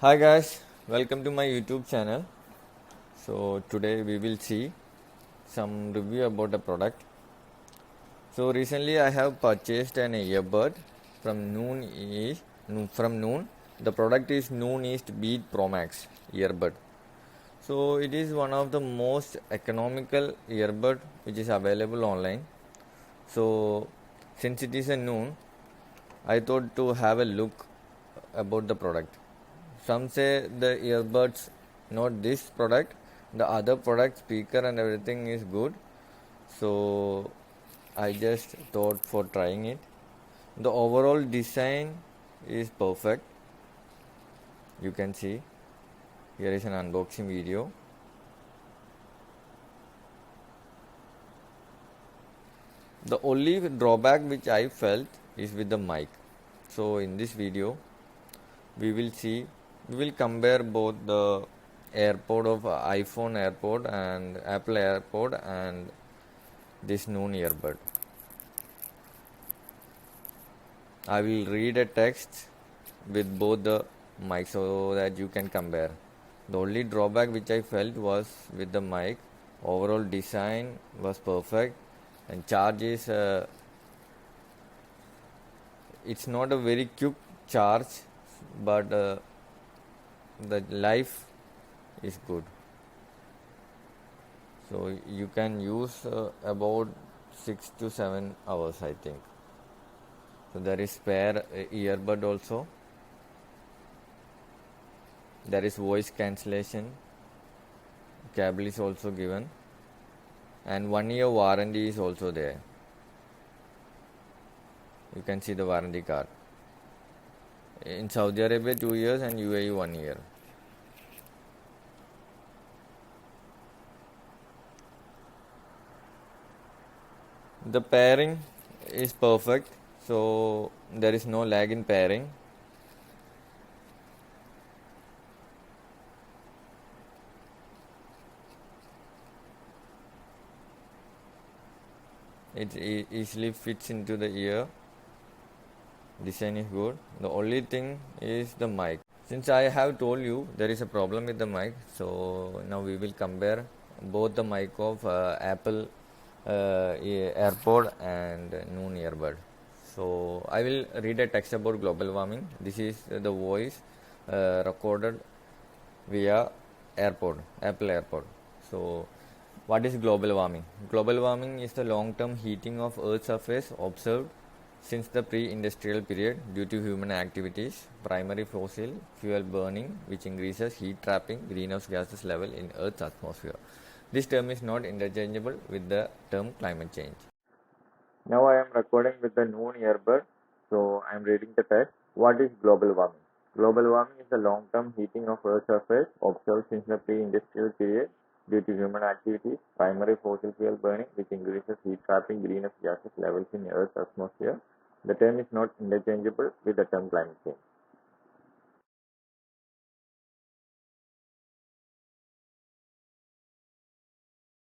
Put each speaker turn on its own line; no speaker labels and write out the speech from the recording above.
Hi guys, welcome to my YouTube channel. So today we will see some review about a product. So recently I have purchased an earbud from Noon. The product is Noon East Beat PROMAX earbud. So it is one of the most economical earbud which is available online. So since it is a Noon, I thought to have a look about the product. Some say the earbuds, not this product, the other product, speaker and everything is good. So I just thought for trying it. The overall design is perfect. You can see here is an unboxing video. The only drawback which I felt is with the mic. So in this video we will compare both the AirPod of iPhone AirPod and Apple AirPod and this Noon earbud. I will read a text with both the mics so that you can compare. The only drawback which I felt was with the mic. Overall design was perfect and charge is it's not a very quick charge, but the life is good. So you can use about 6 to 7 hours, I think. So there is spare earbud also. There is voice cancellation. Cable is also given. And 1 year warranty is also there. You can see the warranty card. In Saudi Arabia 2 years and UAE 1 year. The pairing is perfect, so there is no lag in pairing. It easily fits into the ear. Design is good. The only thing is the mic. Since I have told you there is a problem with the mic, so now we will compare both the mic of Apple AirPod and Noon earbud. So I will read a text about global warming. This is the voice recorded via Apple AirPod. So what is global warming? Global warming is the long-term heating of Earth's surface observed since the pre-industrial period due to human activities, primary fossil fuel burning, which increases heat trapping greenhouse gases level in Earth's atmosphere. This term is not interchangeable with the term climate change. Now I am recording with the Noon earbud, so I am reading the text. What is global warming? Global warming is the long-term heating of Earth's surface observed since the pre-industrial period due to human activities, primary fossil fuel burning, which increases heat trapping greenhouse gases levels in Earth's atmosphere. The term is not interchangeable with the term climate change.